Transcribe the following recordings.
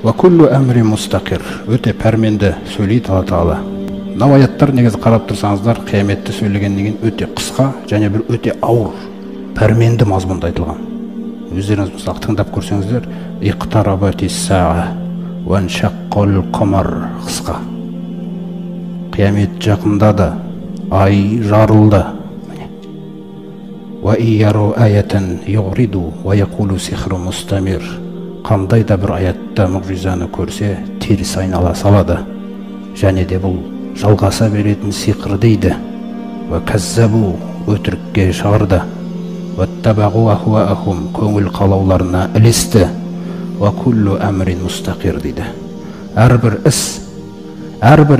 Ва куллу амри мустақир. Өте пәрменді сөйлейді Алла Тағала. Мынау аяттар негізі қарап тұрсаңыздар, қияметті сөйлегеннен кейін өте қысқа және бір өте ауыр, пәрменді мазмұнда айтылған. Өздеріңіз мысалы тыңдап көрсеңіздер, иқтарабати саа уаншаққал қамар, қысқа. Қиямет жақындады, ай жарылды. Ва ияру аятан юғриду ва яқулу сихру мустамир. Қандай да бір аятта мұғжизаны көрсе, теріс айнала салады. Және де бұл жалғаса беретін сиқыр дейді. Ва каззабу, өтірікке шығарды. Ваттабағу ахуаахум, көңіл қалауларына ілесті. Ва куллу амрин мустақир дейді. Әрбір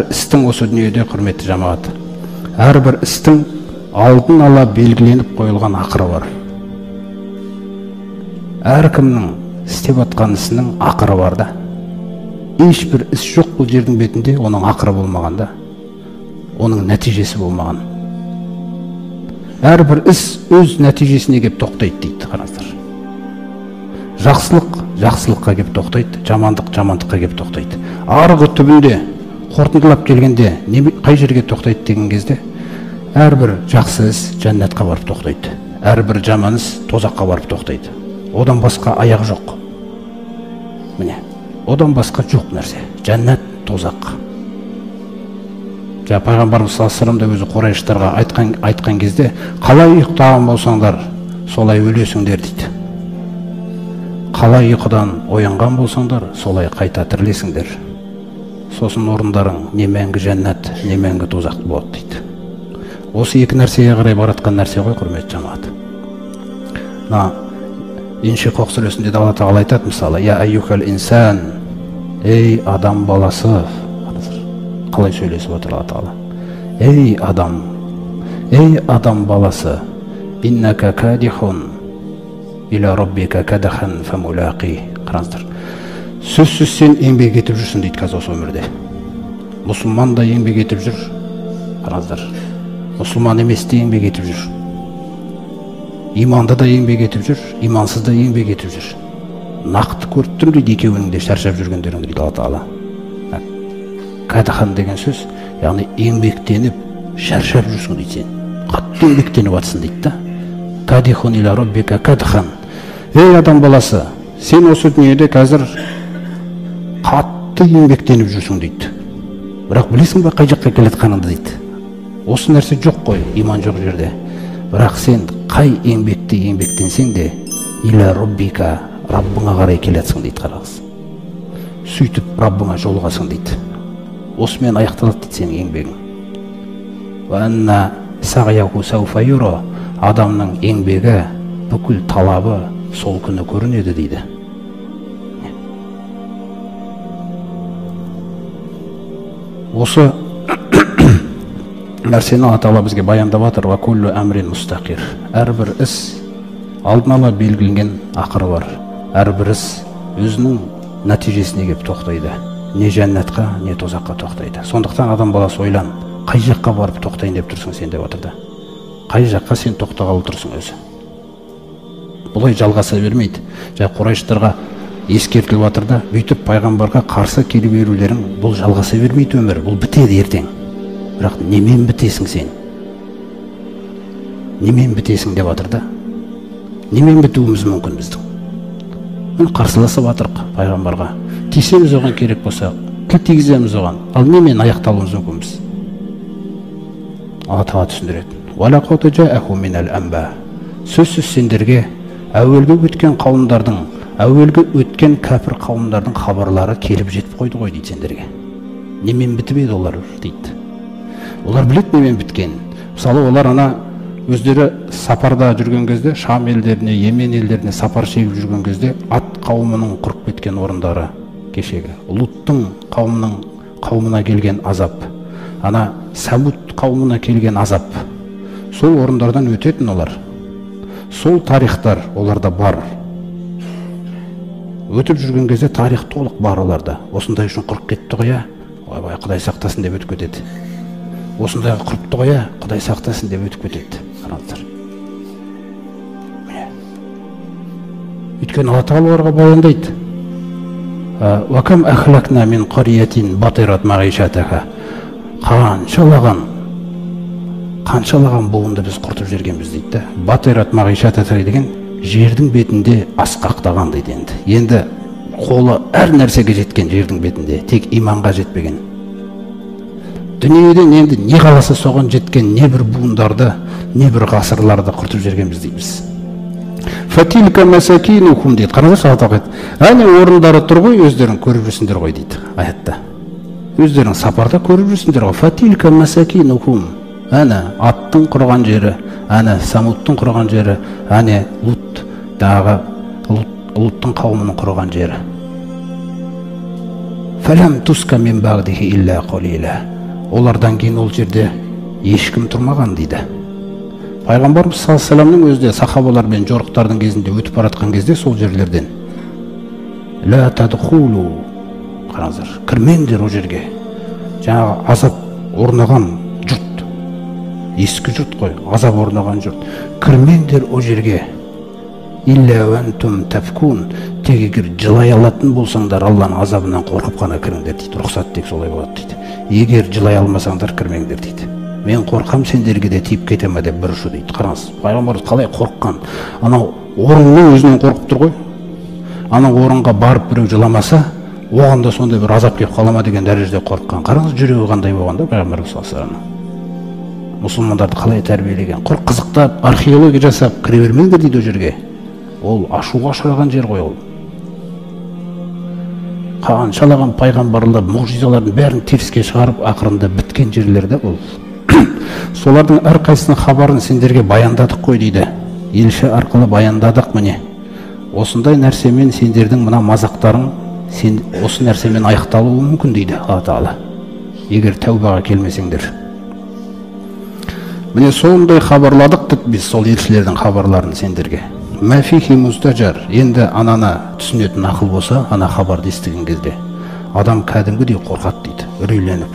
істің осы дүниеде, құрметті жамағат, әрбір істің алдын ала белгіленіп қойылған ақыры бар. Әркімнің істеп атқан ісінің ақыры бар да. Ешбір іс жоқ бұл жердің бетінде, оның ақыры болмағанда, оның нәтижесі болмаған. Әрбір іс өз нәтижесіне кеп тоқтайды дейді, қараңыздар. Жақсылық жақсылыққа кеп тоқтайды, жамандық жамандыққа кеп тоқтайды. Арғы түбінде қорытындылап келгенде қай жерге тоқтайды деген кезде, әрбір жақсы іс жәннатқа барып тоқтайды. Әрбір жаман іс тозаққа барып тоқтайды. Одан басқа аяқ жоқ. Міне, одан басқа жоқ нәрсе. Жәннат, тозақ. Пайғамбарымыз саллаллаху алейхи өзі Құрайыштарға айтқан кезде, қалай ұйықтаған болсаңдар, солай өлесіңдер дейді. Қалай ұйқыдан оянған болсаңдар, солай қайта тірілесіңдер. Сосын орындарың не мәңгі жәннат, не мәңгі тозақ болады дейді. Осы екі нәрсеге қарай баратқан нәрсе ғой, құрметті жамағат. Иншиқоқ сүресінде Алла Тағала айтады, мысалы, я айюхал инсан, ей адам баласы. Қалай сөйлесіп отыр Алла Тағала? Ей адам баласы, иннака кадихун иля раббика кадахан фамулақи. Қараңыздар. Сөзсіз сен еңбек етіп жүрсің дейді қазір осы өмірде. Мұсылман да еңбек етіп жүр. Қараңыздар. Мұсылман емес те еңбек етіп жүр. Иманды да еңбек етіп жүр, имансыз да еңбек етіп жүр. Нақты көріп тұрмын дейді, екеуінің де шаршап жүргендерін дейді Алла Тағала. Кадахан деген сөз, яғни еңбектеніп, шаршап жүрсің дейді сен. Қатты еңбектеніп атсың дейді да. Кадихон иля роббика кадахан. Ей адам баласы, сен осы дүниеде қазір қатты еңбектеніп жүрсің дейді. Бірақ білесің бе қай жаққа келетқаныңды дейді. Осы нәрсе жоқ қой, иман жоқ жерде. Бірақ сен қай еңбекті еңбектенсең де, иля роббика, Раббыңа қарай келетсің дейді, қараңыз. Сөйтіп Раббыңа жолығасың дейді. Осымен аяқталады дейді сенің еңбегің. Ва анна сағияху сауфа юра, адамның еңбегі, бүкіл талабы сол күні көрінеді дейді. Осы нәрсені Алла Тағала бізге баяндап жатыр. Ва куллу амрин мустақир. Әрбір іс алдын ала белгіленген ақыры бар. Әрбір іс өзінің нәтижесіне кеп тоқтайды. Не жәннатқа, не тозаққа тоқтайды. Сондықтан адам баласы ойлан, қай жаққа барып тоқтайын деп тұрсың сен деп жатыр да. Қай жаққа сен тоқтағалы тұрсың өзі? Бұлай жалғаса бермейді. Құрайыштарға ескертіліп жатыр да, бүйтіп пайғамбарға қарсы келе берулерің, бұл жалғаса бермейді өмір, бұл бітеді ертең. Бірақ немен бітесің сен? Немен бітесің деп жатыр да. Немен бітуіміз мүмкін біздің? Қарсыласып жатырық пайғамбарға. Тисеміз оған керек болса, тіл тигіземіз оған. Ал немен аяқталуымыз мүмкінбіз? Алла Тағала түсіндіреді. Валақад жаахум минал анба. Сөзсіз сендерге әуелгі өткен қауымдардың, әуелгі өткен кәпір қауымдардың хабарлары келіп жетіп қойды ғой дейді сендерге. Немен бітіп еді олар дейді. Олар білет немен біткен. Мысалы, олар өздері сапарда жүрген кезде, Шам елдеріне, Йемен елдеріне сапар шегіп жүрген кезде, ат қауымының құрып кеткен орындары кешегі. Луттың қауымына келген азап, Самут қауымына келген азап. Сол орындардан өтетін олар. Сол тарихтар оларда бар. Өтіп жүрген кезде тарих толық бар оларда. Осындай үшін құрып кетті ғой, ойбай, Құдай сақтасын деп өтіп кетеді. Осындайға құрыпты ғой, Құдай сақтасын деп өтіп кетеді. Қараңыздар. Өйткені Алла Тағала оларға баяндайды. وَكَمْ أَخْلَقْنَا مِنْ قَرْيَةٍ بَطِرَتْ مَعِيشَتَهَا қаншалаған буынды біз құртып жібергенбіз дейді да. Батират мағишатата деген жердің бетінде асқақтаған дейді енді. Енді қолы әр нәрсеге жеткен жердің бетінде, тек иманға жетпеген. Дүниеден енді не қаласа соған жеткен не бір буындарды, не бір ғасырларды құртып жібергенбіз дейміз. Фатилка масакинухум дейді. Қараңызшы Алла әне орындары тұр ғой, өздерің көріп жүрсіңдер ғой дейді аятта. Өздерің сапарда көріп жүрсіңдер ғой. Фатилка масакинухум. Әне аттың құрған жері, әне Самудтың құрған жері, әне Луттың қауымының құрған жері. Фәләм туска мин багдихи илля қалила. Олардан кейін ол жерде ешкім тұрмаған дейді. Пайғамбарымыз саллаллаху алейхи вассаламның өзі сахабалар мен жорықтардың кезінде өтіп баратқан кезде сол жерлерден ла тадхулу, қараңыздар, кірмеңдер о жерге. Жаңағы азап орнаған жұрт, ескі жұрт қой, азап орнаған жұрт. Кірмеңдер о жерге. Илля ва антум тафкун, тек егер жылай алатын болсаңдар, Алланың азабынан қорқып қана кіріңдер дейді. Рұқсат тек солай болады дейді. Егер жылай алмасаңдар кірмеңдер дейді. Мен қорқам, сендерге де тиіп кете ме деп бір ұшы дейді. Қараңыз, пайғамбарымыз қалай қорыққан. Анау орынның өзінен қорқып тұр ғой. Анау орынға барып біреу жыламаса, оған да сондай бір азап келіп қалама деген дәрежеде қорыққан. Қараңыз, жүрегі қандай болған да пайғамбарымыз саллаллаху алейхи вассалам. Мұсылмандарды қалай тәрбиелеген. Құр қызықтап, археология жасап кіре бермеңдер дейді о жерге. Ол ашуға ұшыраған жер ғой ол. Қаншалаған пайғамбарлар мұғжизалардың бәрін теріске шығарып, ақырында біткен жерлерде ол. Солардың әрқайсының хабарын сендерге баяндадық қой дейді. Елші арқылы баяндадық міне. Осындай нәрсемен сендердің мына мазақтарың осы нәрсемен аяқталуы мүмкін дейді Алла Тағала. Егер тәубаға келмесеңдер. Міне сондай хабарладық деп біз сол елшілердің хабарларын сендерге. Мәфихи мустажар. Енді ананы түсінетін ақыл болса, ана хабарды естіген кезде адам кәдімгідей қорқады дейді, үрейленіп.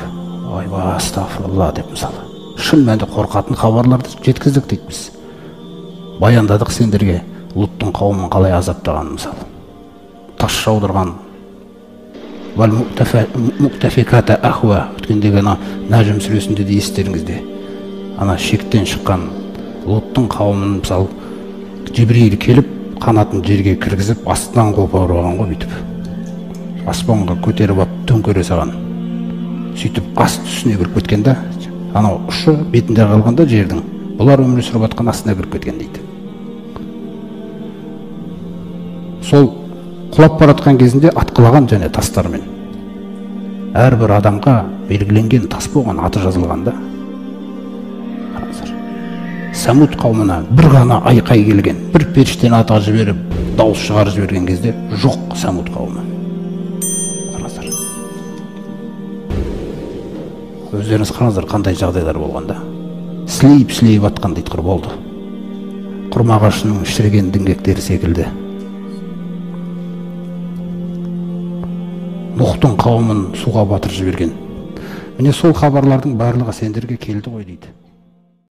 Ойба, астағфирулла деп мысалы. Шын мәнінде қорқатын хабарларды жеткіздік дейді біз. Баяндадық сендерге Луттың қауымын қалай азаптаған мысалы. Тас жаудырған. Вал муктафиката ахва. Өткендегі ана Нәжім сүресінде де естеріңізде. Ана шектен шыққан Луттың қауымын мысалы Жибрил келіп, қанатын жерге кіргізіп, астынан қопарып алған ғой бүйтіп. Аспанға көтеріп алып төңкере салған. Сөйтіп аст үстіне кіріп кеткен да, анау ұшы бетінде қалғанда жердің. Бұлар өмір сүріп жатқан астына кіріп кеткен дейді. Сол құлап баратқан кезінде атқылаған және тастармен. Әрбір адамға белгіленген тас болған, аты жазылғанда. Самуд қауымына бір ғана айқай келген, бір періштені ата жіберіп, дауыс шығарып жіберген кезде жоқ Самуд қауымы. Қараңыздар. Өздеріңіз қараңыздар қандай жағдайлар болғанда. Сілейіп атқан дейді құр болды. Құрмағашының шіріген діңгектері секілді. Нұхтың қауымын суға батырып жіберген. Міне сол хабарлардың барлығы сендерге келді ғой дейді.